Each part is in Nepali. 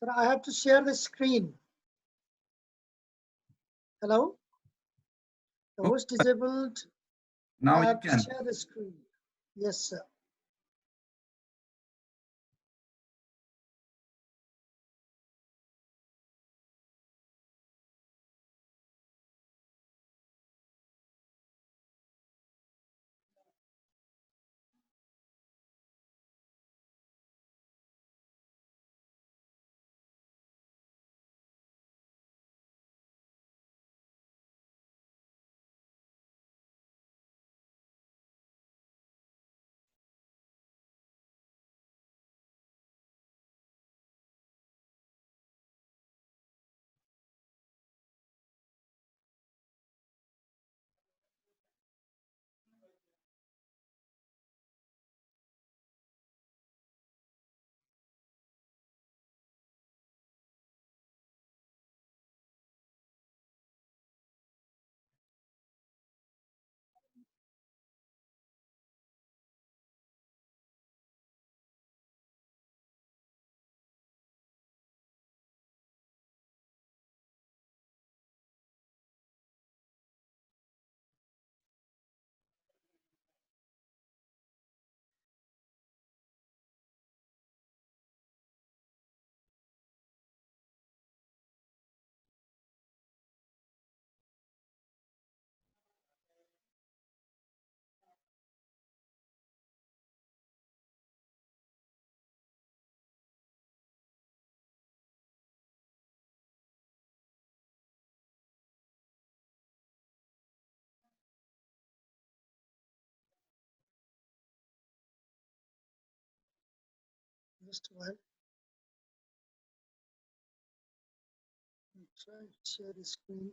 So I have to share the screen. Hello? The host disabled. Now I you have to can. share the screen. Yes, sir. Just a while. Try to share the screen.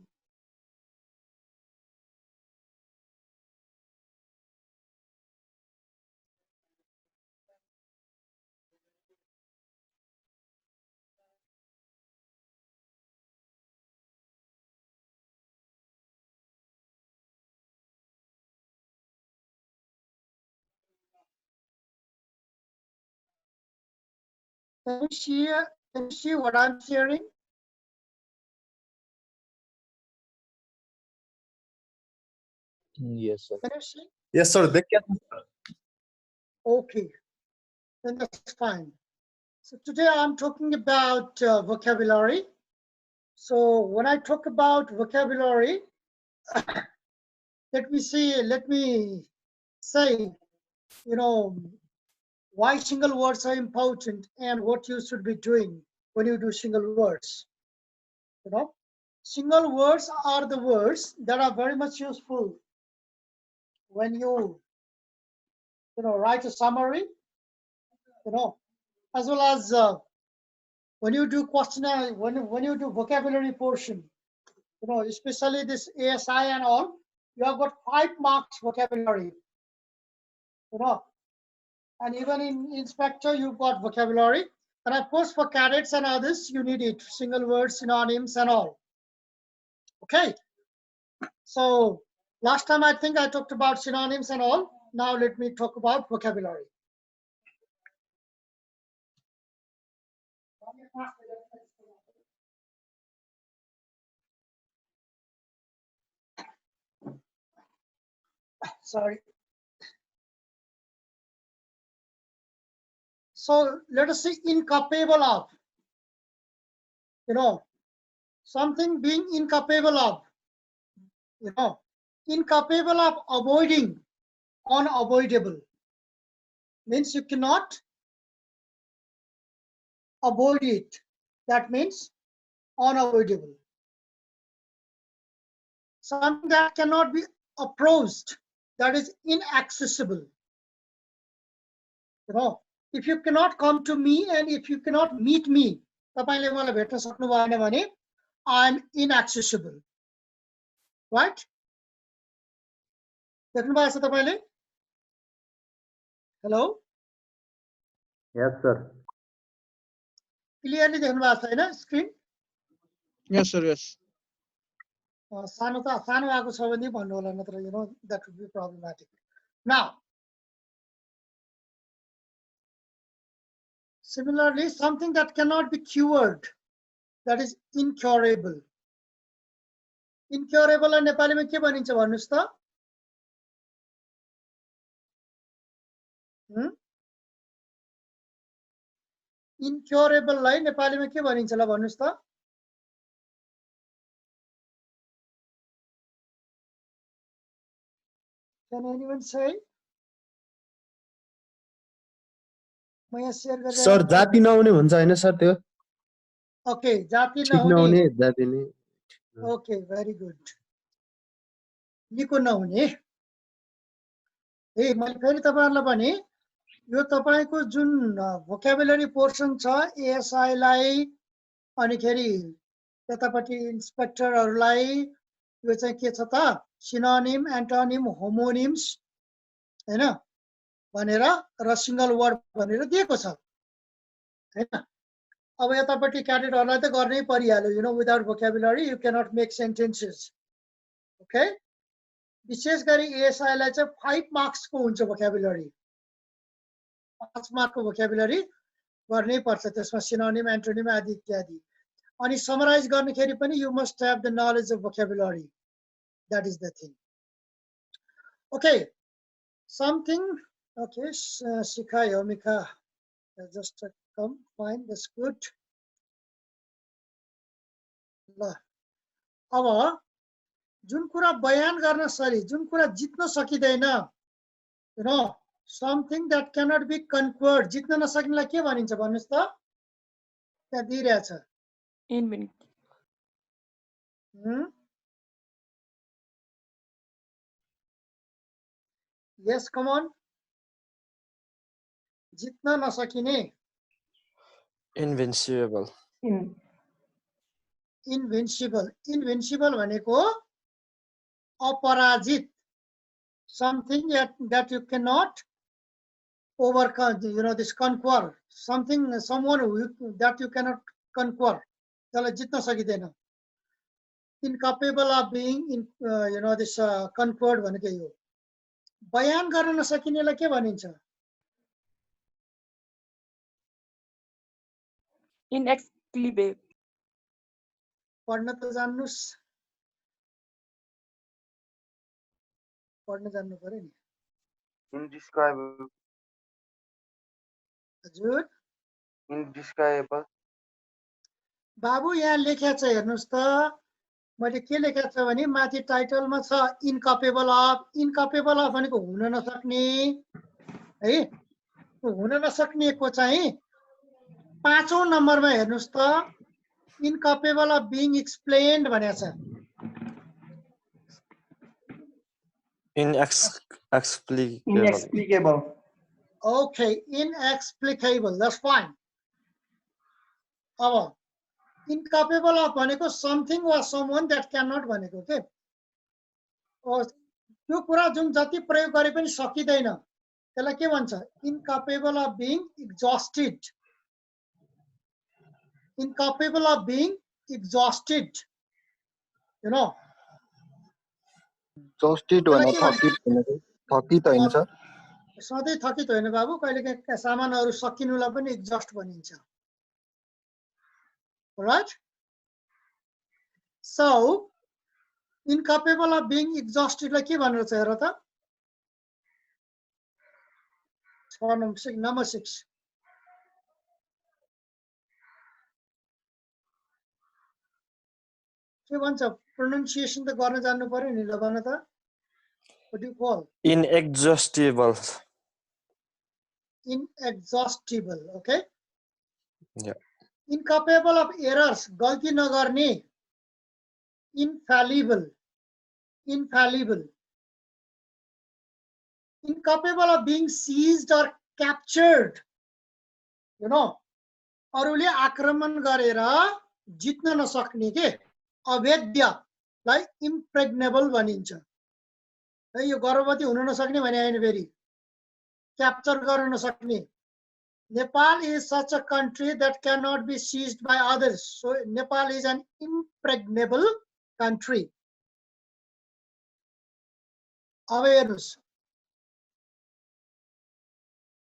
Can you see what I'm sharing? Yes, sir. Can you see? Yes, sir. They can. Okay, then that's fine. So today I'm talking about vocabulary. So when I talk about vocabulary, let me say, why single words are important and what you should be doing when you do single words. Single words are the words that are very much useful when you write a summary, as well as when you do questionnaire, when you do vocabulary portion, especially this ASI and all, you have got 5 marks vocabulary, and even in inspector you've got vocabulary, and of course for cadets and others you need it, single words, synonyms and all. Okay, so last time I think I talked about synonyms and all. Now let me talk about vocabulary. Sorry. So let us say incapable of, something being incapable of, incapable of avoiding unavoidable, means you cannot avoid it. That means unavoidable. Something that cannot be approached, that is inaccessible. If you cannot come to me and if you cannot meet me, I'm inaccessible. Right? Hello? Yes, sir. Clearly screen? Yes, sir. Yes. That would be problematic. Now, Similarly, something that cannot be cured, that is incurable. Incurable लाई नेपालीमा के भनिन्छ भन्नुस् त? Incurable लाई नेपालीमा के भनिन्छ ल भन्नुस् त? Can anyone say? म यहाँ शेयर गरेर सर जाति नहुने भन्छ हैन सर त्यो ओके जाति ठीक नहुने नहुने जाति नै ओके भेरी गुड निको नहुने ए मैले फेरि तपाईहरुलाई भने यो तपाईको जुन भोक्याबुलरी पोर्सन छ एएसआई लाई अनि खेरि त्यतापटि इन्स्पेक्टरहरुलाई यो चाहिँ के छ त सिनोनिम एन्टोनिम होमोनिम्स हैन भनेर र सिंगल वर्ड भनेर दिएको छ हैन अब यतापटि क्याडेटहरुलाई त गर्नै परिहाल्यो you know without vocabulary you can not make sentences okay विशेष गरी एएसआई लाई चाहिँ 5 मार्क्स को हुन्छ भोक्याबुलरी 5 मार्क को भोक्याबुलरी गर्नै पर्छ त्यसमा सिनोनिम एन्टोनिम आदि इत्यादि अनि समराइज गर्नखेरि पनि you must have the knowledge of vocabulary that is the thing okay something okay सिखायो मिका just come fine that's good ल अब जुन कुरा बयान गर्न सरी जुन कुरा जित्न सकिदैन you know something that cannot be conquered जित्न नसक्नेलाई के भनिन्छ भन्नुस् त त्यहाँ दिइरहेछ इन्फिनिटी यस कम अन जित्न नसकिने Invincible. इन्भिन्सिबल इन्भिन्सिबल भनेको अपराजित something that you cannot overcome you know this conquer something someone that you cannot conquer त्यसलाई जित्न सकिदैन incapable of being you know this conquered भनेको यो बयान गर्न नसकिनेलाई के भनिन्छ इनएक्सप्लिकेबल पढ्न त जान्नुस् पढ्न जान्नु पर्यो नि Indescribable. हजुर Indescribable. बाबु यहाँ लेखेको छ हेर्नुस् त मैले के लेखेको छ भने माथि टाइटलमा छ इनकपेबल अफ भनेको हुन नसक्ने है हुन नसक्नेको चाहिँ 5औं नम्बरमा हेर्नुस् त इनकपेबल अफ बीइङ एक्सप्लेन्ड भनेको छ Inexplicable. okay inexplicable that's fine अब incapable of भनेको something or someone that cannot भनेको के त्यो कुरा जुन जति प्रयोग गरे पनि सकिदैन त्यसलाई के भन्छ incapable of being exhausted incapable of being exhausted you know Exhausted भने थकित हैन सर सधैँ थकित होइन बाबु कहिलेकाहीँ सामानहरु सकिनुलाई पनि एक्जस्ट भनिन्छ right so incapable of being exhausted लाई के भनेर छ हेर त number 6 के भन्छ प्रोनाउन्सिएसन त गर्न जान्नु पर्यो नि ल भन त what do you call Inexhaustible. inexhaustible okay Yeah. incapable of errors गल्ती नगर्ने infallible incapable of being seized or captured you know अरूले आक्रमण गरेर जित्न नसक्ने के अभेद्यलाई impregnable भनिन्छ है यो गर्भवती हुन नसक्ने भने हैन फेरि क्याप्चर गर्न नसक्ने Nepal is such a country that cannot be seized by others. So Nepal is an impregnable country. Awareness.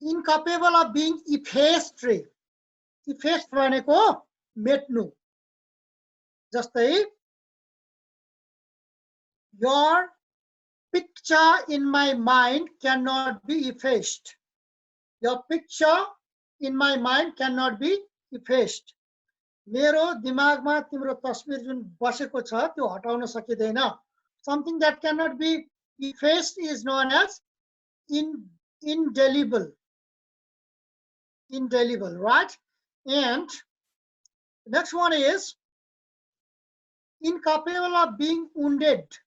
Incapable of being effaced. Effect भनेको मेट्नु जस्तै your picture in my mind cannot be effaced. Your picture in my mind cannot be effaced. मेरो दिमागमा तिम्रो तस्बिर जुन बसेको छ त्यो हटाउन सकिदैन. Something that cannot be effaced is known as indelible. Indelible, right? And next one is incapable of being wounded.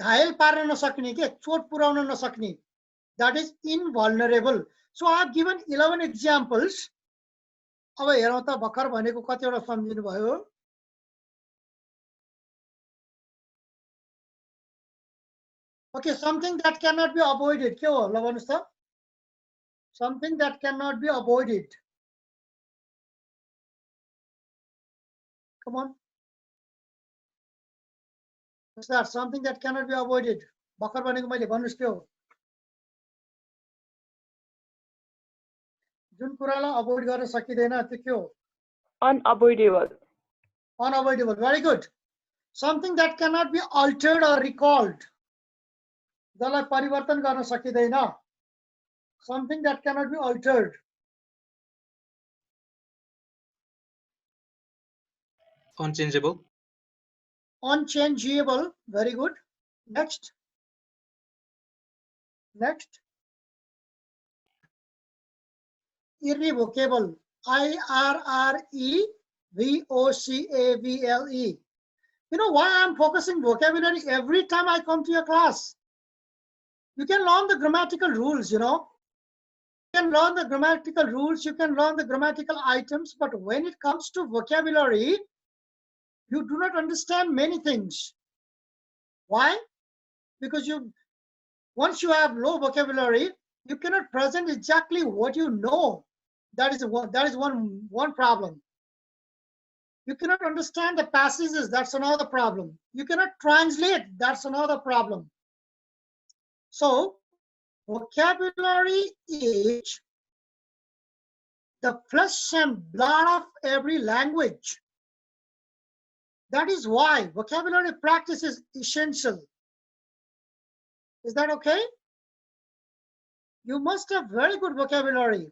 घायल पार्न नसक्ने के चोट पुर्याउन नसक्ने. That is invulnerable. So I have given 11 examples. अब हेरौँ त भर्खर भनेको कतिवटा सम्झिनु भयो. Okay, something that cannot be avoided. के हो ल भन्नुस् त? Something that cannot be avoided. Come on. What's that? Something that cannot be avoided. भर्खर भनेको मैले भन्नुस् के हो? जुन कुरालाई अभोइड गर्न सकिदैन त्यो के हो? Unavoidable. Unavoidable. Very good. Something that cannot be altered or recalled. जसलाई परिवर्तन गर्न सकिदैन. Something that cannot be altered. Unchangeable. Unchangeable. Very good. Next. Next. Irrevocable. IRREVOCABLE. You know why I'm focusing vocabulary every time I come to your class? You can learn the grammatical rules, you know. You can learn the grammatical rules, you can learn the grammatical items, but when it comes to vocabulary, you do not understand many things. Why? Because once you have low vocabulary, you cannot present exactly what you know. That is one problem. You cannot understand the passages. That's another problem. You cannot translate. That's another problem. So, vocabulary is the flesh and blood of every language. That is why vocabulary practice is essential. Is that okay? You must have very good vocabulary.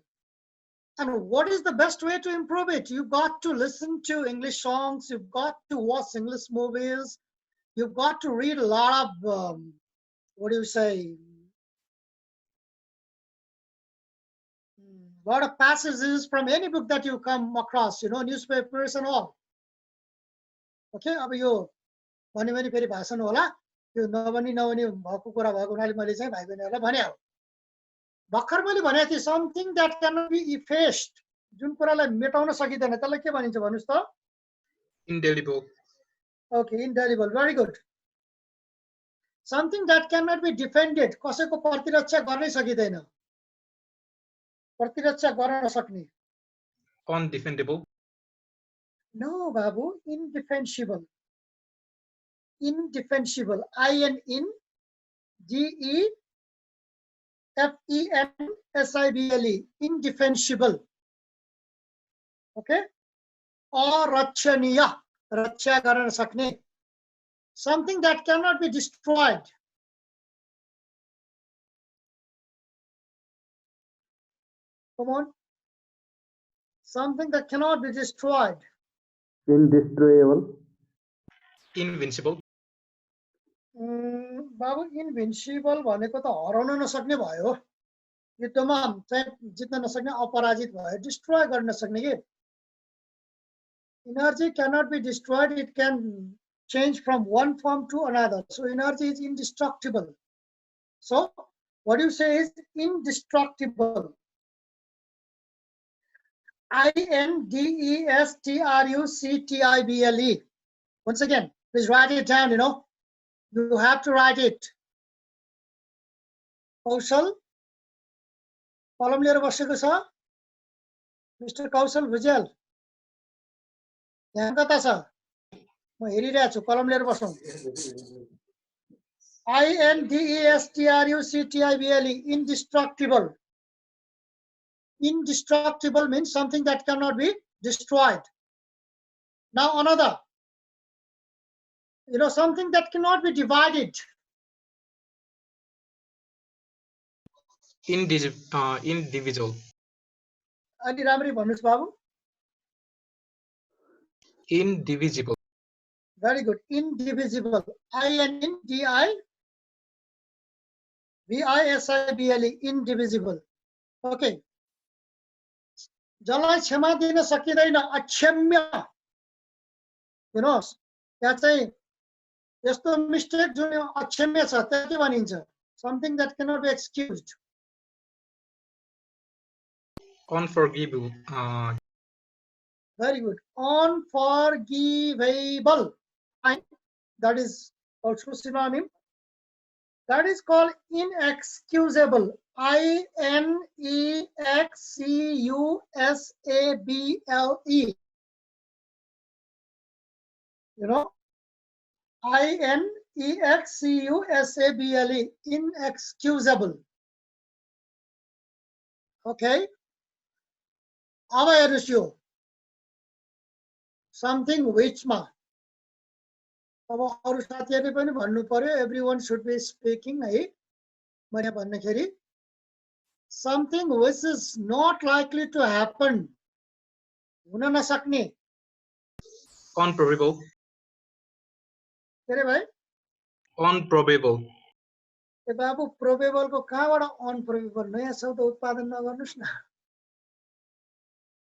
And what is the best way to improve it? You've got to listen to English songs. You've got to watch English movies. You've got to read a lot of, what do you say? A lot of passages from any book that you come across, you know, newspapers and all. Okay, अब यो भन्यो भने फेरि भाषण होला. यो नभनी भएको कुरा भएको हुनाले मैले चाहिँ भाइ बहिनीहरूलाई भने हो. भर्खर मैले भनेको थिएँ something that cannot be effaced. जुन कुरालाई मेटाउन सकिदैन त्यसलाई के भनिन्छ भन्नुस् त? Indelible. Okay, indelible. Very good. Something that cannot be defended. कसैको प्रतिरक्षा गर्नै सकिदैन. प्रतिरक्षा गर्न नसक्ने. Undefendable. No, Babu. Indefensible. Indefensible. INDEFENSIBLE. Indefensible. Okay. Arachaniya. Racha गर्न सक्ने. Something that cannot be destroyed. Come on. Something that cannot be destroyed. Indestructible. Invincible. बाबु इन्भिन्सिबल भनेको त हराउन नसक्ने भयो. युद्धमा चाहिँ जित्न नसक्ने अपराजित भयो. डिस्ट्रोय गर्न नसक्ने के. Energy cannot be destroyed. It can change from one form to another. So energy is indestructible. So what you say is indestructible. INDESTRUCTIBLE. Once again, please write it down, you know. You have to write it. Kaushal. कलम लिएर बसेको छ. मिस्टर कौशल भुजेल. यहाँ कता छ? म हेरिरहेको छु. कलम लिएर बसौँ. INDESTRUCTIBLE. Indestructible. Indestructible means something that cannot be destroyed. Now another, something that cannot be divided. Indivisible. अलि राम्ररी भन्नुस् बाबु. Indivisible. Very good. Indivisible. INDIVISIBLE. Indivisible. Okay. जसलाई क्षमा दिन सकिँदैन, अक्षम्य. हेर्नुहोस्, यहाँ चाहिँ यस्तो मिस्टेक जुन अक्षम्य छ त्यो के भनिन्छ? Something that cannot be excused. Unforgivable. Very good. Unforgivable. Fine. That is also synonym. That is called inexcusable. INEXCUSABLE. INEXCUSABLE. Inexcusable. Okay. अब हेर्नुस् यो something which मा अब अरु साथीहरुले पनि भन्नु पर्यो. Everyone should be speaking है. मैले भन्दाखेरि something which is not likely to happen. हुन नसक्ने. Unprobable. के रे भाइ? Unprobable. ए बाबु प्रोबेबल को कहाँबाट अनप्रोबेबल? नयाँ शब्द उत्पादन नगर्नुस् न.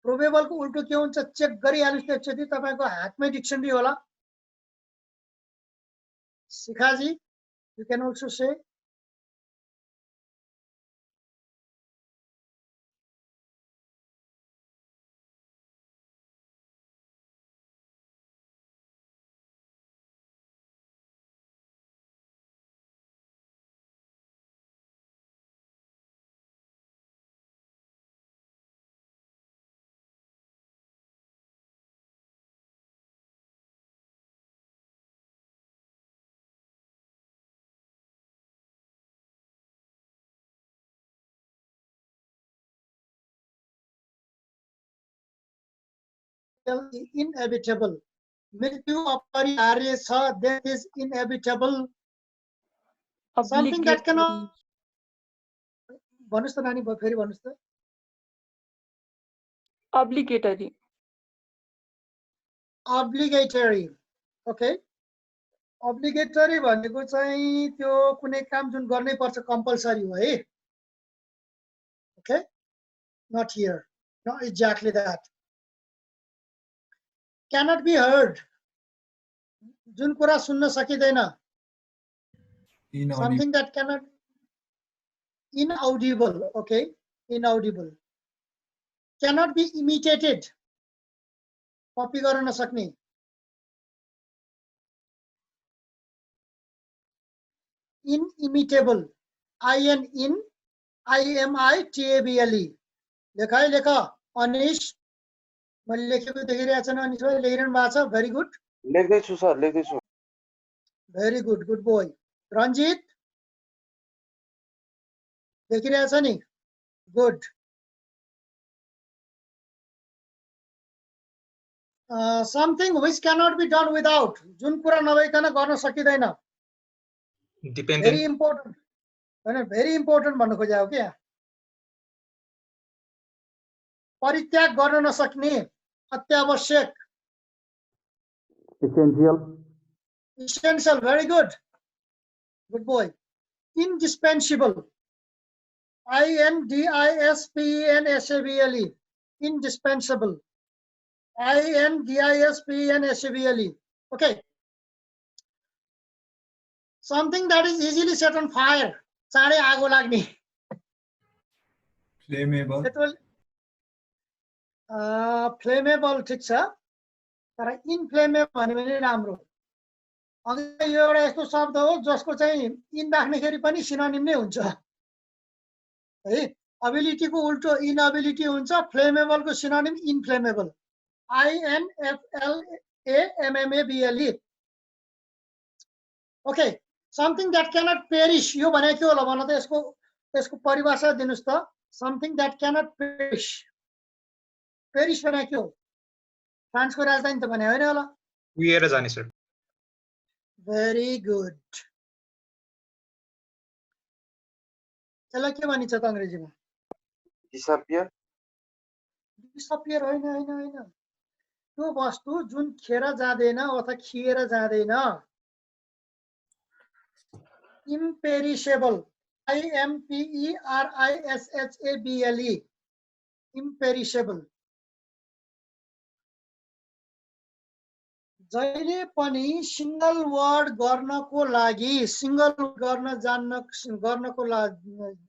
प्रोबेबल को उल्टो के हुन्छ चेक गरिहाल्नुस्. एकचोटी तपाईको हातमै डिक्सनरी होला. Shikha ji, you can also say. Inevitable. मृत्यु अपरिहार्य छ. Death is inevitable. Something that cannot. भन्नुस् त नानी, फेरि भन्नुस् त. Obligatory. Obligatory. Okay. Obligatory भनेको चाहिँ त्यो कुनै काम जुन गर्नै पर्छ, compulsory हो है. Okay. Not here. Not exactly that. Cannot be heard. जुन कुरा सुन्न सकिँदैन. Something that cannot. Inaudible. Okay. Inaudible. Cannot be imitated. Copy गर्न नसक्ने. Inimitable. INIMITABLE. लेखा है लेखा. अनिश, मैले लेखेको देखिरहेछ न? अनिश भाइ लेखिरहनु भएको छ. Very good. लेख्दैछु सर, लेख्दैछु. Very good. Good boy. Ranjit देखिरहेछ नि? Good. Something which cannot be done without. जुन कुरा नभइकन गर्न सकिँदैन. Dependent. Very important. हैन, very important भन्नु खोजेको के? परित्याग गर्न नसक्ने. अत्यावश्यक. essential, Essential. Very good. Good boy. Indispensable. INDISPENSABLE. Indispensable. INDISPENSABLE. Okay. Something that is easily set on fire. चाँडै आगो लाग्ने. Flammable. It will. Flammable ठिक छ. तर इनफ्लेमेबल भन्यो भने राम्रो. अघि यो एउटा यस्तो शब्द हो जसको चाहिँ इन राख्नेखेरि पनि सिनोनिम नै हुन्छ है. एबिलिटी को उल्टो इनएबिलिटी हुन्छ. फ्लेमेबल को synonym inflammable. INFLAMMABLE. Okay. Something that cannot perish. यो भने के होला भन त? यसको परिभाषा दिनुस् त. something that cannot perish. Perish भने के हो? फ्रान्सको राजधानी त भने होइन होला? कुहिएर जाने सर। Very good. त्यसलाई के भनिन्छ त अंग्रेजीमा? disappear, Disappear होइन होइन होइन। त्यो वस्तु जुन खेर जाँदैन अथवा खिएर जाँदैन। Imperishable. IMPERISHABLE. Imperishable. जहिले पनि सिंगल वर्ड गर्नको लागि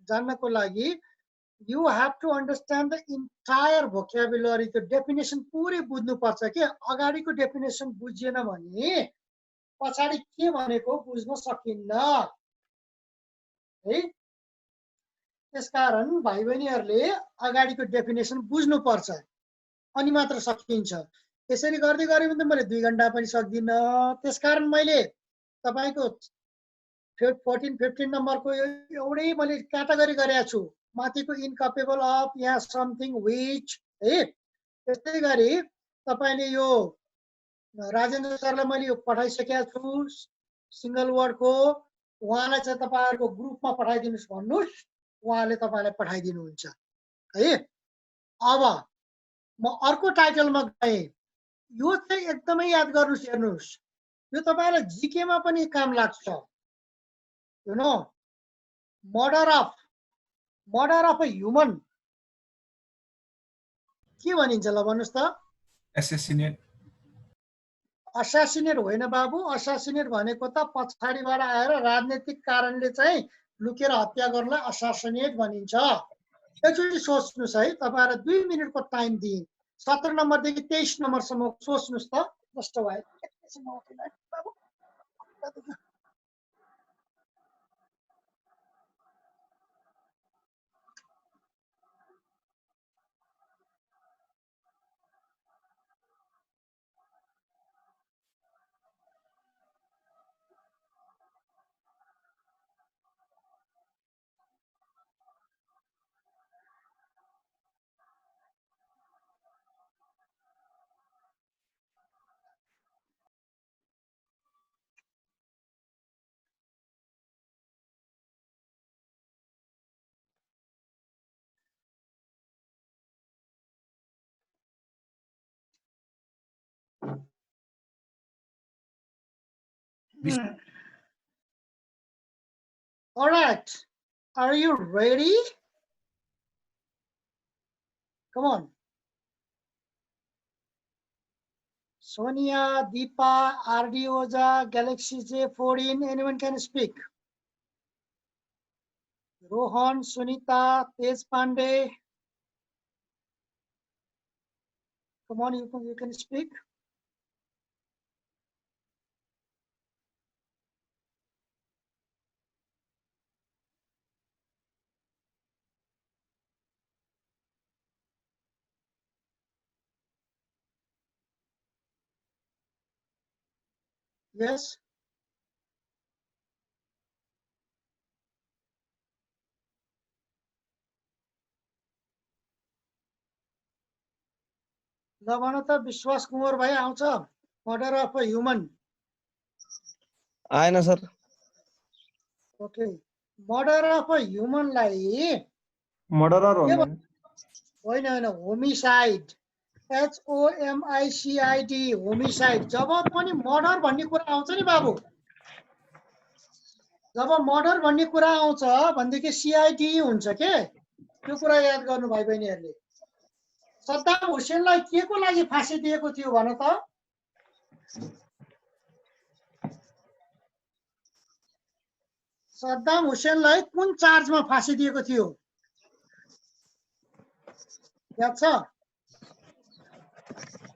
जान्नको लागि you have to understand the entire vocabulary. The definition पुरै बुझ्नु पर्छ के अगाडिको definition बुझिएन भने पछाडी के भनेको बुझ्न सकिन्न है। त्यसकारण भाइ बहिनीहरुले अगाडिको definition बुझ्नु पर्छ अनि मात्र सकिन्छ। त्यसरी गर्दै गरे भने त मैले 2 घण्टा पनि सक्दिन। त्यसकारण मैले तपाईको 14-15 नम्बरको एउटै मैले क्याटेगोरी गरेको छु। माथिको इनकपेबल अफ, यहाँ समथिङ व्हिच है। त्यस्तै गरी तपाईले यो राजेन्द्र सरलाई मैले यो पठाइसकेको छु सिंगल वर्डको। उहाँलाई चाहिँ तपाईहरुको ग्रुपमा पठाइदिनुस् भन्नुस्, उहाँले तपाईलाई पठाइदिनुहुन्छ है। अब म अर्को टाइटलमा गए। यो चाहिँ एकदमै याद गर्नुस्, हेर्नुस् यो तपाईलाई जीके मा पनि काम लाग्छ। You know murder of a human के भनिन्छ ल भन्नुस् त? assassinate, असासिनेट होइन बाबु। असासिनेट भनेको त पछाडीबाट आएर राजनीतिक कारणले चाहिँ लुकेर हत्या गर्नलाई असासिनेट भनिन्छ। एकचोटि सोच्नुस् है, तपाईहरुलाई 2 मिनेटको टाइम दिए। 17 नम्बरदेखि 23 नम्बरसम्म सोच्नुस् त। जस्ट वाइ बाबु All right, are you ready? Come on. Sonia, Deepa, RD Oja, Galaxy J14, anyone can speak. Rohan, Sunita, Tej Pandey. Come on, you can speak. Yes. ल भन त विश्वास कुमार भाइ आउँछ। मर्डर अफ अ ह्युमन आएन sir. Okay, murder of a ह्युमनलाई murderer के भन्दैन होइन होइन होमिसाइड, HOMICID होमिसाइड। जब पनि मर्डर भन्ने कुरा आउँछ नि बाबु, जब मर्डर भन्ने कुरा आउँछ भनेदेखि CID हुन्छ के। त्यो कुरा याद गर्नु भाइ बहिनीहरुले। सद्दाम हुसेनलाई के को लागि फाँसी दिएको थियो भन त? सद्दाम हुसेनलाई कुन चार्जमा फाँसी दिएको थियो याद छ?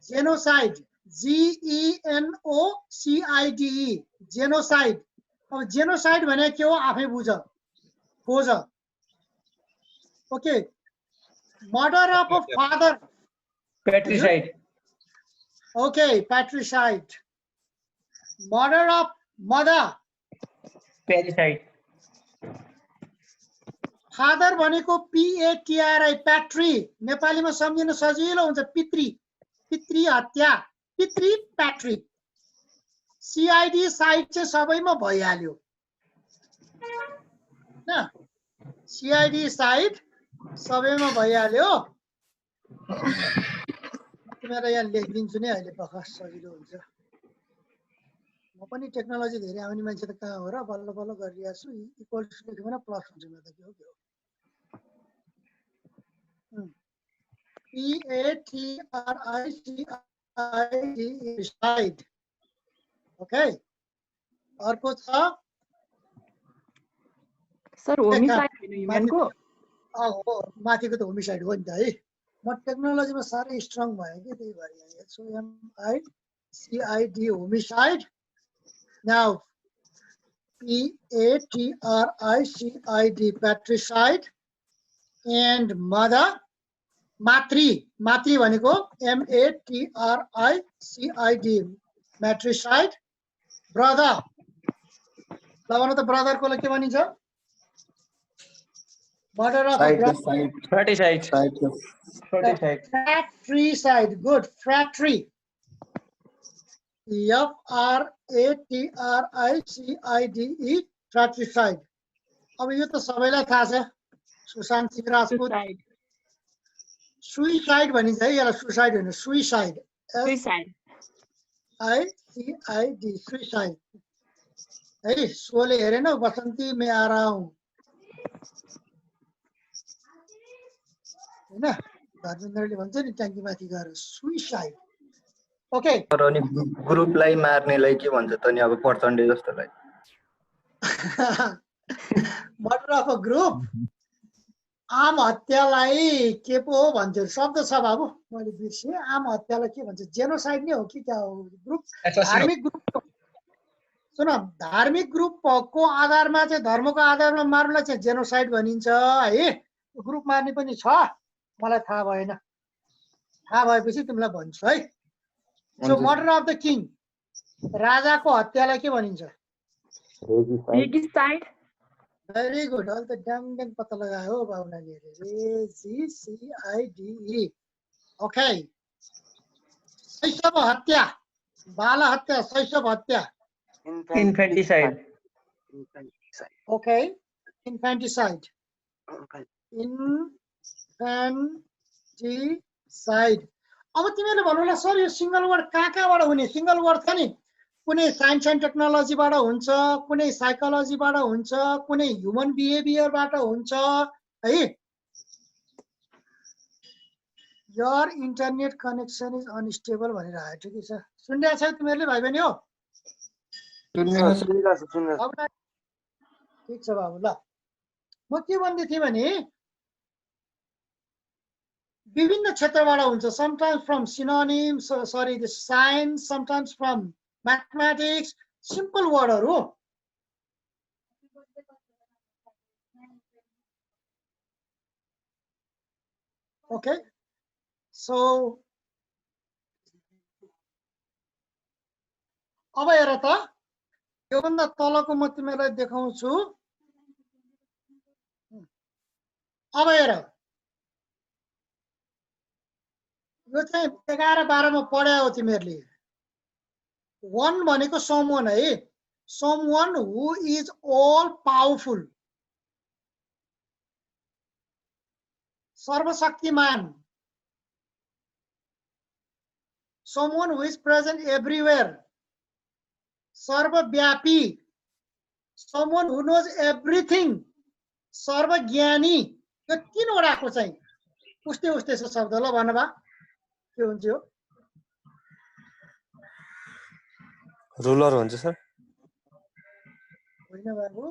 Genocide, GENOCIDE, genocide. अब जेनोसाइड भने के हो आफै बुझ, खोज। Okay, murder of a father, patricide, okay, patricide. Murder of mother, parricide, father भनेको PATRI प्याट्री, नेपालीमा सम्झिन सजिलो हुन्छ पितृ, पितृ हत्या, पितृ प्याट्री। CID साइड चाहिँ सबैमा भइहाल्यो न, CID साइड सबैमा भइहाल्यो। तिमीलाई यहाँ लेखिदिन्छु नि अहिले बखस सजिलो हुन्छ। म पनि टेक्नोलोजी धेरै आउने मान्छे त कहाँ हो र, बल्ल बल्ल गरिरहेको छु। इक्वल टु लेख्यो भने प्लस हुन्छ मेरो त, के हो PATRICID साइड। ओके, अर्को छ सर होमिसाइड होइन ह्युमनको? हो, माथिको त होमिसाइड हो नि त है। म टेक्नोलोजीमा साह्रै स्ट्रङ भयो कि त्यही भएर यहाँ हेर्छु। MICID homicide. Now PATRICID patricide and mother मातृ, मातृ भनेको MATRICID matricide। ब्रदर, ल भन त ब्रदर को के भनिन्छ? Murder of Fratricide. Fratricide. fratricide। Good, फ्र्याट्री, FRATRICIDE fratricide। अब यो त सबैलाई थाहा छ, सुशान्त सिंह राजपूत। सुसाइड। सुइसाइड भनिन्छ है यसलाई, सुसाइड होइन, सुइसाइड, सुसाइड। SICID सुइसाइड है। सोले हेरेन बसन्ती में आ रहा हूँ हैन, धर्मेन्द्रले भन्छ नि ट्याङ्की माथि गएर सुइसाइड। ओके, अनि ग्रुपलाई मार्नेलाई के भन्छ त नि अब पर्सन्टेज जस्तोलाई? मर्डर अफ अ ग्रुप, आम हत्यालाई के पो हो भन्थ्यो, शब्द छ बाबु मैले बिर्सेँ। आम हत्यालाई के भन्छ? जेनोसाइड नै हो कि क्या हो? ग्रुप, धार्मिक ग्रुप। सुन, धार्मिक ग्रुपको आधारमा चाहिँ, धर्मको आधारमा मार्नलाई चाहिँ जेनोसाइड भनिन्छ है। ग्रुप मार्ने पनि छ, मलाई थाहा भएन, थाहा भएपछि तिमीलाई भन्छु है। So murder of the king, राजाको हत्यालाई के भनिन्छ? रेजिसाइड। भेरी गुड, अहिले त ड्याङ ड्याङ पत्ता लगायो हो बाबु नानीहरूले। REGCIDE। ओके, शैशव हत्या, बाल हत्या, शैशव हत्या। Infanticide. ओके, इन्फेन्टिसाइड, इन्फेन्टिसाइड। अब तिमीहरूले भन्नुला सर यो सिंगल वर्ड कहाँबाट हुने? सिंगल वर्ड छ नि, कुनै साइन्स एन्ड टेक्नोलोजीबाट हुन्छ, कुनै साइकोलोजीबाट हुन्छ, कुनै ह्युमन बिहेभियरबाट हुन्छ है। Your internet connection is unstable भनेर आयो, ठिकै छ। सुनिरहेको छ तिमीहरूले भाइ बहिनी हो? अब ठिक छ बाबु। ल म के भन्दै थिएँ भने विभिन्न क्षेत्रबाट हुन्छ। Sometimes from synonyms, sorry the science, sometimes from mathematics, simple वर्डहरू। ओके, सो अब हेर त, योभन्दा तलको म तिमीलाई देखाउँछु। अब हेर, यो चाहिँ 11-12 मा पढ्या हो तिमीहरूले। वन भनेको समवन है, someone who is all powerful, सर्वशक्तिमान, someone who is present everywhere, सर्वव्यापी, समवन हु नोज एभ्रिथिङ, सर्वज्ञानी। यो तीनवटाको चाहिँ उस्तै उस्तै छ शब्द। ल भन बा के हुन्छ यो? रुलर हुन्छ सर। होइन बाबु,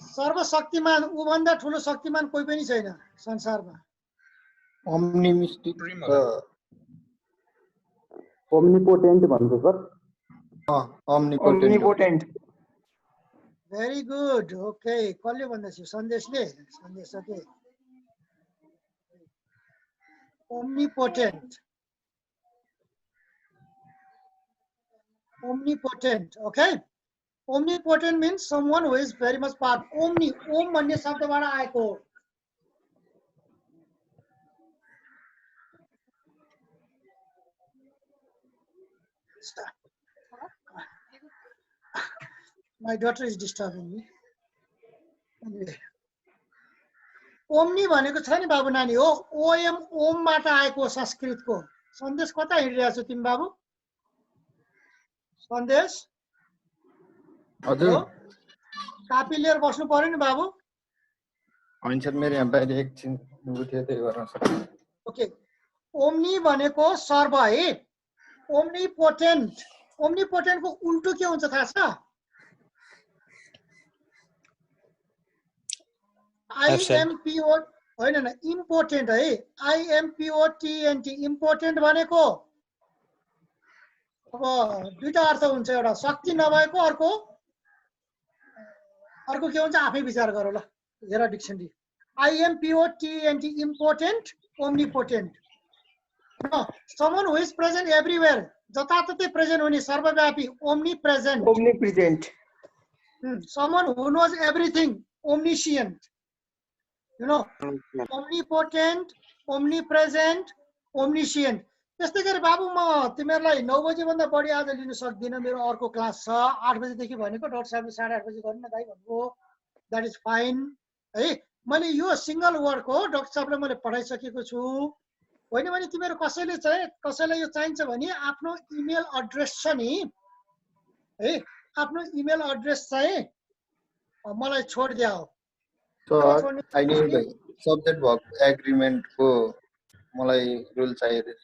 सर्वशक्तिमान, ऊभन्दा ठुलो शक्तिमान कोही पनि छैन संसारमा। ओम्निपोटेन्ट भन्छ sir. Omnipotent. Very good. Okay, कसले भन्दैछ? सन्देशले। सन्देश सके। Omnipotent, omnipotent. Okay, Omnipotent means someone who is very much part. Omni, om भन्ने शब्दबाट आएको हो. My daughter is disturbing me. Anyway. Omni भनेको छ नि बाबु नानी हो. ओएम ओमबाट आएको संस्कृतको. सन्देश कता हिँडिरहेको छ तिमी बाबु? सन्देश हजुर कापी लिएर बस्नु पर्यो नि बाबु. होइन सर मेरो यहाँ बाहिर एकछिन उठ्यो त्यही गर्न सक्छु. ओके. ओम्नी भनेको सर्व है. ओम्निपोटेन्ट. ओम्निपोटेन्टको उल्टो के हुन्छ थाहा छ? IMPO होइन न इम्पोर्टेन्ट है. IMPOTENT इम्पोर्टेन्ट भनेको अब दुईटा अर्थ हुन्छ. एउटा शक्ति नभएको, अर्को के हुन्छ आफै विचार गर ल. हेर dictionary. IMPOTENT important, omnipotent. Someone who is present everywhere. जताततै प्रेजेन्ट हुने, सर्वव्यापी. Omnipresent. Omnipresent. Someone who knows everything. Omniscient. You know, omnipotent, omnipresent, omniscient. त्यस्तै गरी बाबु म तिमीहरूलाई 9 बजे भन्दा बढी आज लिन सक्दिन. मेरो अर्को क्लास छ 8 बजेदेखि भनेको. डाक्टर साहबले 8:30 बजे गर्नु न दाइ भन्नुभयो. द्याट इज फाइन है. मैले यो सिंगल वर्डको डाक्टर साहबले मैले पढाइसकेको छु. होइन भने तिमीहरू कसैलाई यो चाहिन्छ भने आफ्नो इमेल एड्रेस छ नि है. आफ्नो इमेल एड्रेस चाहिँ मलाई छोडिदिया हो. Sir I need subject work agreement को मलाई रुल चाहिएको छ.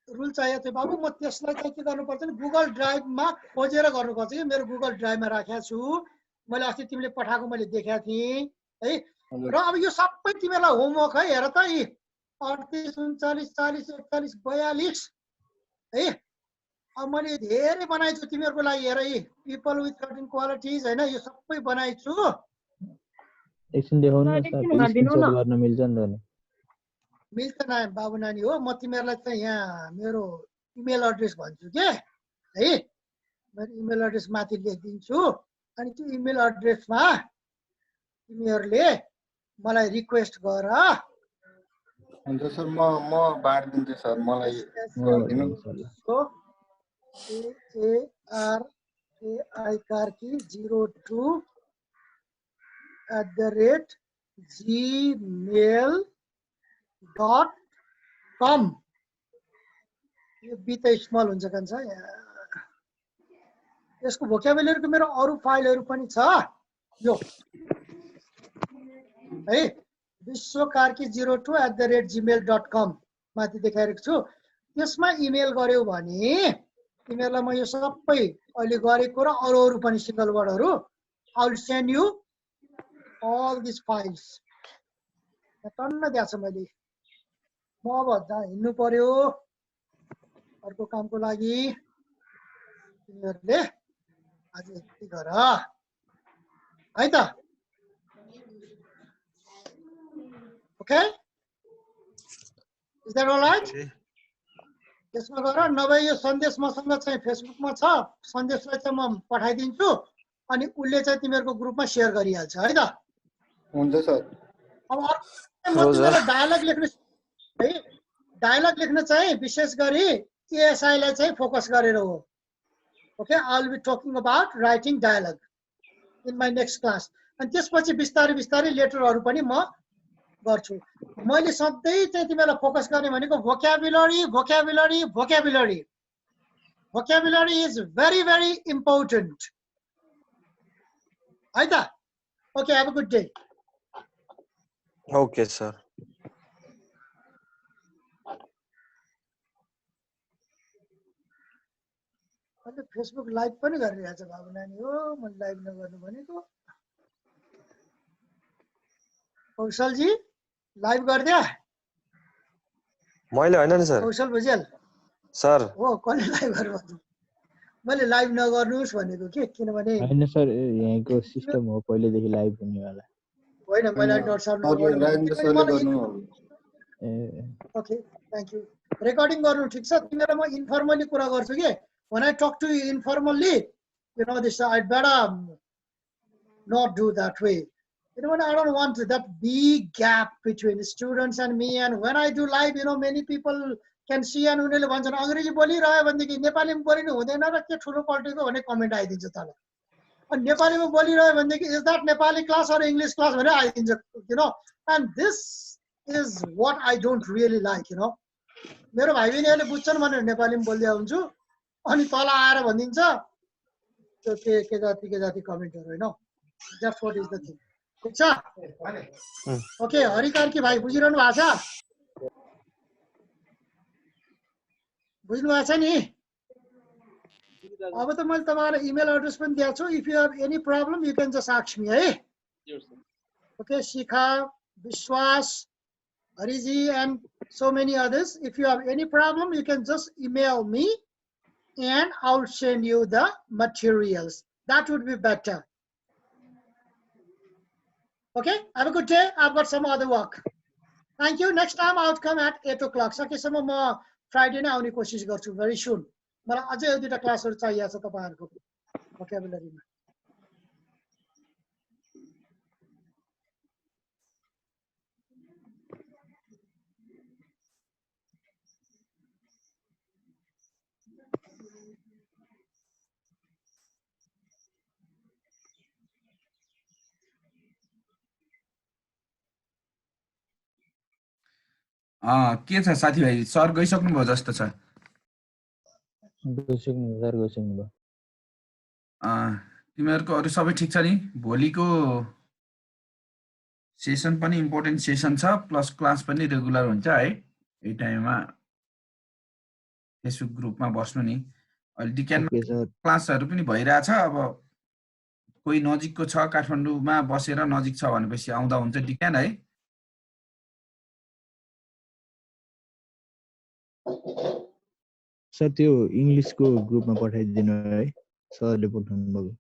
रुल चाहिएको थियो बाबु. म त्यसलाई चाहिँ के गर्नुपर्छ नि गुगल ड्राइभमा खोजेर गर्नुपर्छ कि. मेरो गुगल ड्राइभमा राखेको छु. मैले अस्ति तिमीले पठाएको मैले देखेको थिएँ है. र अब यो सबै तिमीहरूलाई होमवर्क है. हेर त यी 38, 39, 40, 41, 42 है. अब मैले धेरै बनाइछु तिमीहरूको लागि. हेर यी पिपल विथ सर्टेन क्वालिटिज होइन, यो सबै बनाइछु. एकछिन देखाउनु न सर, स्क्रिनशट गर्न मिल्छ नि त नि. मिल्छ न बाबु नानी हो. म तिमीहरूलाई चाहिँ यहाँ मेरो इमेल एड्रेस भन्छु के है. मेरो इमेल एड्रेस माथि लेखिदिन्छु. अनि त्यो इमेल एड्रेसमा तिमीहरूले मलाई रिक्वेस्ट गर. हुन्छ सर म बाँडिदिन्छु सर. मलाई दिनु. ARKI02@gmail.com. यो बी त स्मल हुन्छ कान्छ. यसको भोक्याबुलरीको मेरो अरू फाइलहरू पनि छ. यो है विश्वकार्की02@gmail.com माथि देखाइरहेको छु. त्यसमा इमेल गर्यो भने तिमीहरूलाई म यो सबै अहिले गरेको र अरू पनि सिंगल वर्डहरू I will send you all these files. टन्न दिएको छ मैले. म अब जहाँ हिँड्नु पर्यो अर्को कामको लागि. तिमीहरूले आज यति गर है त. Okay, is that all right? त्यसमा गर. नभए यो सन्देश मसँग चाहिँ फेसबुकमा छ. सन्देशलाई चाहिँ म पठाइदिन्छु अनि उसले चाहिँ तिमीहरूको ग्रुपमा सेयर गरिहाल्छ है त. हुन्छ सर. अब म तिमीलाई डायलग लेख्नु है. डायलग लेख्न चाहिँ विशेष गरी एएसआई लाई चाहिँ फोकस गरेर हो. Okay, I will be talking about writing dialogue in my next class. अनि त्यसपछि बिस्तारै बिस्तारै लेटरहरू पनि म गर्छु. मैले सधैँ चाहिँ तिमीलाई फोकस गर्ने भनेको भोक्याबुलरी भोक्याबुलरी भोक्याबुलरी. भोक्याबुलरी इज भेरी भेरी इम्पोर्टेन्ट है त. Okay, have a good day. Okay sir. अहिले फेसबुक लाइभ पनि गरिरहेछ बाबु नानी हो. मैले लाइभ नगर्नु भनेको. कौशलजी लाइभ गरिदिया? मैले होइन नि सर. कौशल भुजेल सर हो. कसले लाइभ गर्नु? मैले लाइभ नगर्नुहोस् भनेको के. किनभने हैन सर, यहाँको सिस्टम हो पहिलेदेखि लाइभ हुनेवाला. होइन मैले डाक्टर साहब ओके थ्याङ्क यू. रेकर्डिङ गर्नु ठिक छ. तिमीलाई म इन्फर्मली कुरा गर्छु कि. When I talk to you informally, you know, this I'd better not do that way. You know, I don't want that big gap between students and me. And when I do live, you know, many people can see and उनीहरुले भन्छन् अंग्रेजी बोलिरह्यो भनेदेखि नेपालीमा बोलिनु हुँदैन र के ठुलो पल्टेको भन्ने कमेन्ट आइदिन्छ तल. अनि नेपालीमा बोलिरह्यो भनेदेखि is that Nepali class or English class भनेर आइदिन्छ, you know. And this is what I don't really like, you know. मेरो भाइ बहिनीहरुले बुझ्छन् भनेर नेपालीमा बोल्दै हुन्छु अनि तल आएर भनिदिन्छ त्यो के जाति कमेन्टहरु हैन. That's what is the thing. ठिक छ? ओके, हरिकार्की भाइ बुझिरहनु भएको छ? बुझ्नु भएको छ नि? अब त मैले तपाईहरुलाई इमेल एड्रेस पनि दिएको छु. If you have any problem, you can just ask me, है? Okay, Shikha, Vishwas, Hariji, and so many others. If you have any problem, you can just email me and I'll send you the materials. That would be better. Okay, have a good day. I've got some other work. Thank you. Next time I'll come at 8 o'clock. सकेसम्म म फ्राइडे नै आउने कोसिस गर्छु very soon. मलाई अझै यो दुईटा क्लासहरु चाहिएको छ तपाईहरुको vocabulary-मा. के छ साथीभाइ, सर गइसक्नु भयो जस्तो छ. गइसक्नु सर, गइसक्नु भयो. तिमीहरुको अरु सबै ठीक छ नि? भोलिको सेसन पनि इम्पोर्टेन्ट सेसन छ, प्लस क्लास पनि रेगुलर हुन्छ है. यही टाइममा फेसबुक ग्रुपमा बस्नु नि. अहिले डिक्यानमा क्लासहरु पनि भइरहेछ. अब कोही नजिकको छ, काठमाडौँमा बसेर नजिक छ भनेपछि आउँदा हुन्छ डिक्यान है. सर त्यो इंग्लिशको ग्रुपमा पठाइदिनु है, सरले पठाउनु भएको.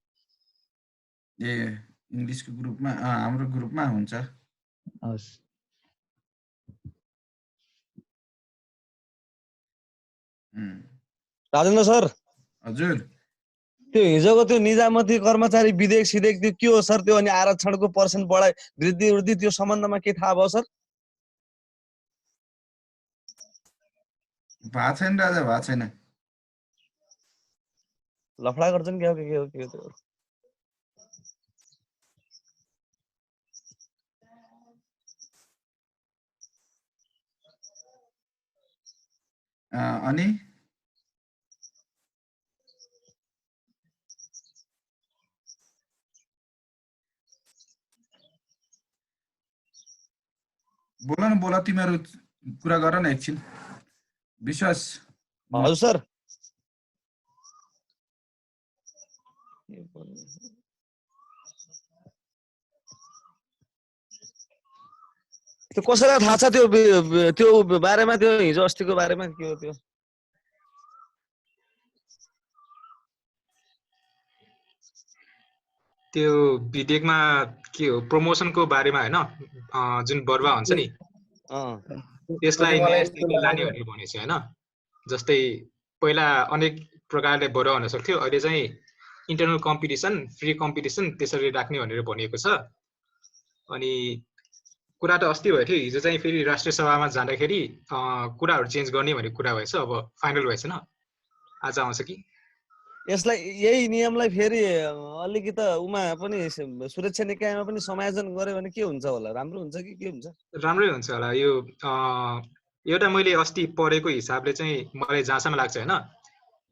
ए इंग्लिशको ग्रुपमा हाम्रो ग्रुपमा हुन्छ. हस्. राजेन्द्र सर, हजुर. त्यो हिजोको त्यो निजामती कर्मचारी विधेयक सिधेयक त्यो के हो सर? त्यो अनि आरक्षणको पर्सेन्ट बढाइ वृद्धि त्यो सम्बन्धमा के थाहा भयो सर? भएको छैन राजा, भएको छैन. लफडा गर्छन् के हो त्यो? अनि बोला तिमीहरु कुरा गर न एकछिन. विश्वास. हजुर सर. त्यो कसैलाई थाहा छ त्यो बारेमा, त्यो हिजो अस्तिको बारेमा के हो त्यो? त्यो विधेयकमा के हो, प्रमोसनको बारेमा हैन, जुन बढ्वा हुन्छ नि त्यसलाई न्यायस्थानमा लाने भनेर भनेको छ हैन. जस्तै पहिला अनेक प्रकारले बढ्वा हुन सक्थ्यो, अहिले चाहिँ इन्टरनल कम्पिटिसन, फ्री कम्पिटिसन त्यसरी राख्ने भनेर भनिएको छ. अनि कुरा त अस्ति भयो थियो, हिजो चाहिँ फेरि राष्ट्रिय सभामा जाँदाखेरि कुराहरु चेन्ज गर्ने भन्ने कुरा भएछ. अब फाइनल भएछ न, आज आउँछ कि? यसलाई यही नियमलाई फेरि अलिकति उमा पनि सुरक्षा निकायमा पनि समायोजन गर्यो भने के हुन्छ होला? राम्रो हुन्छ कि के हुन्छ? राम्रै हुन्छ होला. यो एउटा मैले अस्ति पढेको हिसाबले चाहिँ मलाई जहाँसम्म लाग्छ हैन,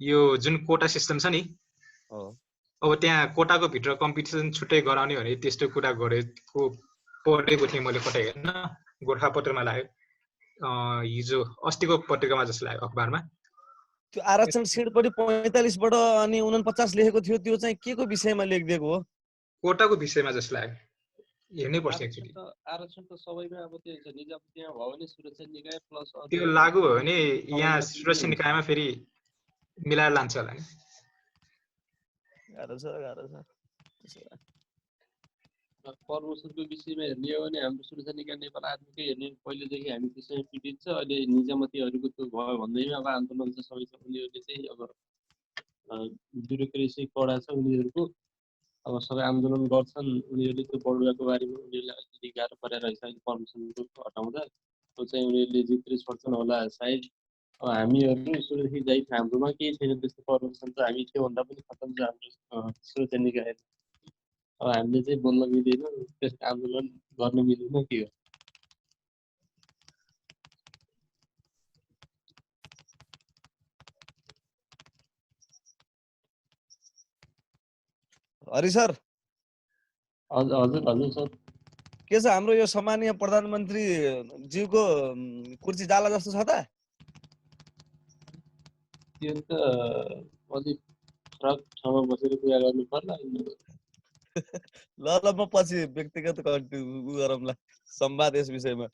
यो जुन कोटा सिस्टम छ नि, अब त्यहाँ कोटाको भित्र कम्पिटिसन छुट्टै गराउने भने त्यस्तो कुरा गरेको पढेको थिएँ मैले कतै हैन, गोरखापत्रमा लाग्यो हिजो अस्तिको पत्रिकामा जस्तो लाग्यो अखबारमा. त्यो आरक्षण सिटपट्टि 45 बाट अनि 49 लेखेको थियो, त्यो चाहिँ के को विषयमा लेखिदिएको हो? कोटाको विषयमा जस्तो लाग्यो. हेर्नै पर्छ एक्चुअली. आरक्षण त सबैमा अब त्यो हुन्छ, निजामतीमा भयो भने सुरक्षा निकाय प्लस त्यो लागू भयो भने यहाँ सुरक्षा निकायमा फेरि मिलाएर लान्छ होला नि. गाह्रो छ. प्रमोसनको विषयमा हेर्ने हो भने हाम्रो सुरक्षा निकाय नेपाल आर्मीकै हेर्ने, पहिलेदेखि हामी त्यसैमा पीडित छ. अहिले निजामतीहरूको त्यो भयो भन्दैमा अब आन्दोलन छ सबै छ, उनीहरूले चाहिँ अब ब्युरोक्रेसी कडा छ उनीहरूको। अब सबै आन्दोलन गर्छन् उनीहरूले त्यो बढुवाको बारेमा उनीहरूलाई अलिकति गाह्रो परेर रहेछ अहिले पर्मिसनको हटाउँदा त्यो चाहिँ उनीहरूले जित्रै छोड्छन् होला सायद। अब हामीहरू सुरक्षित जाइ हाम्रोमा केही छैन त्यस्तो पर्मिसन त हामी त्योभन्दा पनि खतम छ हाम्रो सुरक्षा निकाय। अब हामीले चाहिँ बोल्न मिलेन त्यस्तो आन्दोलन गर्न मिलेन के हो। हरि सर हजुर हजुर सर के छ हाम्रो यो सम्मानीय प्रधानमन्त्री ज्यूको कुर्सी जाला जस्तो छ त? त्यो त अलिक फरक ठाउँमा बसेर कुरा गर्नु पर्ला। ल ल म पछि व्यक्तिगत गरौँला संवाद यस विषयमा।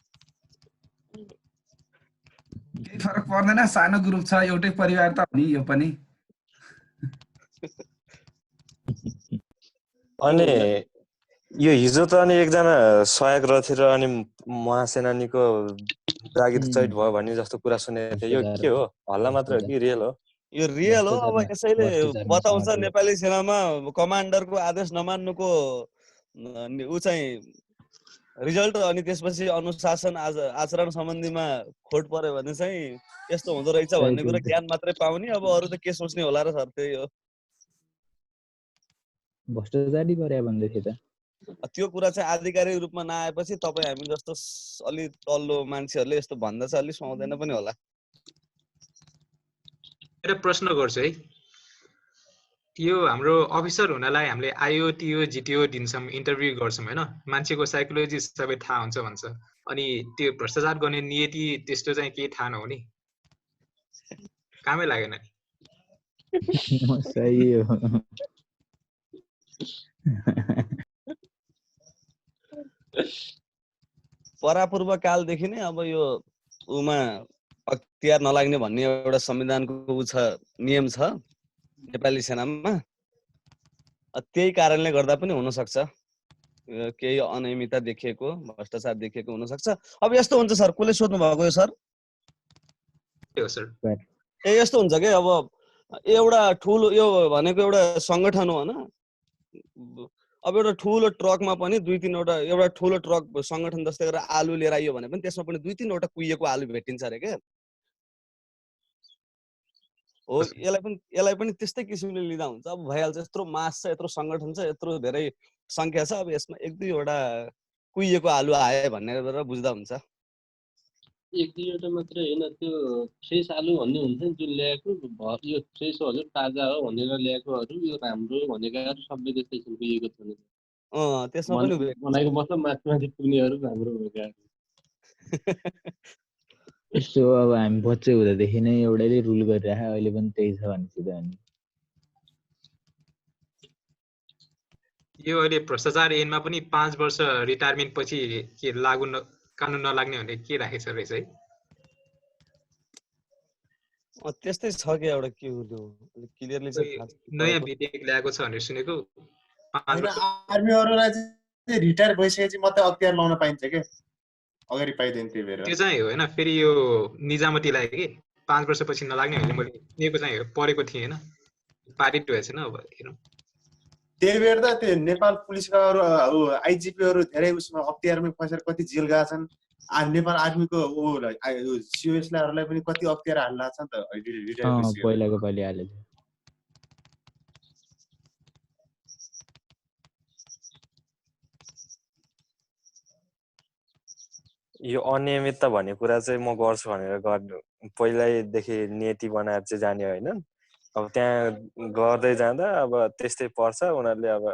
केही फरक पर्दैन, सानो ग्रुप छ, एउटै परिवार त हो नि यो पनि। अनि यो हिजो त अनि एकजना सहायक रथी र अनि महासेनानीको जागिर चैट भयो भन्ने जस्तो कुरा सुनेको थिएँ। यो के हो? हल्ला मात्र हो कि रियल हो? यो रियल हो। अब यसैले बताउँछ नेपाली सेनामा कमान्डरको आदेश नमान्नुको ऊ चाहिँ रिजल्ट, अनि त्यसपछि अनुशासन आचरण सम्बन्धीमा खोट पर्यो भने चाहिँ यस्तो हुँदो रहेछ भन्ने कुरा ज्ञान मात्रै पाउने। अब अरू त के सोच्ने होला र सर, त्यही हो। भ्रष्टाचारी गरे भन्दै थियो त। त्यो कुरा चाहिँ आधिकारिक रूपमा नआएपछि तपाईँ हामी जस्तो अलि तल्लो मान्छेहरूले यस्तो भन्दा चाहिँ अलि सुहाउँदैन पनि होला। एउटा प्रश्न गर्छु है, यो हाम्रो अफिसर हुनलाई हामीले आइओ टिओ जिटिओ दिनसम्म इन्टरभ्यू गर्छौँ होइन, मान्छेको साइकोलोजी सबै थाहा हुन्छ भन्छ, अनि त्यो भ्रष्टाचार गर्ने नियति त्यस्तो चाहिँ केही थाहा नहुने कामै लागेन नि। सही हो। परापूर्व कालदेखि नै अब यो उमा अख्तियार नलाग्ने भन्ने एउटा संविधानको ऊ छ, नियम छ नेपाली सेनामा। त्यही कारणले गर्दा पनि हुन सक्छ केही अनियमितता देखिएको, भ्रष्टाचार देखिएको हुन सक्छ। अब यस्तो हुन्छ सर, कसले सोध्नु भएको यो सर? ए यस्तो हुन्छ कि अब एउटा ठुलो यो भनेको एउटा संगठन हो होइन। अब एउटा ठुलो ट्रकमा पनि दुई तीनवटा, एउटा ठुलो ट्रक संगठन जस्तै गरेर आलु लिएर आइयो भने पनि त्यसमा पनि दुई तीनवटा कुहिएको आलु भेटिन्छ अरे क्या हो। यसलाई पनि त्यस्तै किसिमले लिँदा हुन्छ। अब भइहाल्छ, यत्रो मास छ, यत्रो संगठन छ, यत्रो धेरै संख्या छ, अब यसमा एक दुईवटा कुहिएको आलु आयो भन्ने गरेर बुझ्दा हुन्छ। एक दुईवटा मात्रै होइन, त्यो फ्रेस आलु भन्ने हुन्छ नि जुन ल्याएको, यो फ्रेस हो हजुर ताजा हो भनेर ल्याएकोहरू, यो राम्रो भनेकाहरू सबै त्यस्तै छन् कुहिएको छ। त्यसमा पनि बनाएको मतलब माथि पुग्नेहरू राम्रो भएकाहरू। यस्तो अब हामी बच्चे हुँदादेखि नै एउटैले रुल गरिराखे, अहिले पनि त्यही छ भनेपछि त अनि यो अहिले भ्रष्टाचार ऐनमा पनि 5 वर्ष रिटायरमेन्ट पछि के लागू कानुन नलाग्ने भने के राखेछ रहेछ है? त्यस्तै छ कि एउटा के हो त्यो क्लियरली चाहिँ नयाँ विधेयक ल्याएको छ भनेर सुनेको। आर्मीहरुलाई चाहिँ रिटायर भइसकेपछि मात्रै अख्तियार लाउन पाइन्छ के, अगाडि पाइदैन। त्यही भएर त्यो चाहिँ होइन, फेरि यो निजामती लाग्यो कि 5 वर्षपछि नलाग्ने भने मैले सुनेको चाहिँ परेको थिएँ होइन, पारित भएको छैन। अब हेरौँ। त्यही भएर त त्यो नेपाल पुलिसका आइजिपीहरू धेरै उसमा अख्तियारमै फसेर कति जेल गएका छन्। नेपाल आर्मीको सिओएसलाई पनि कति अख्तियार हाल्ला छ नि त अहिले। पहिलाको पालि हालेको थियो। यो अनियमितता भन्ने कुरा चाहिँ म गर्छु भनेर पहिल्यैदेखि नीति बनाएर चाहिँ जाने होइन। अब त्यहाँ गर्दै जाँदा अब त्यस्तै पर्छ, उनीहरूले अब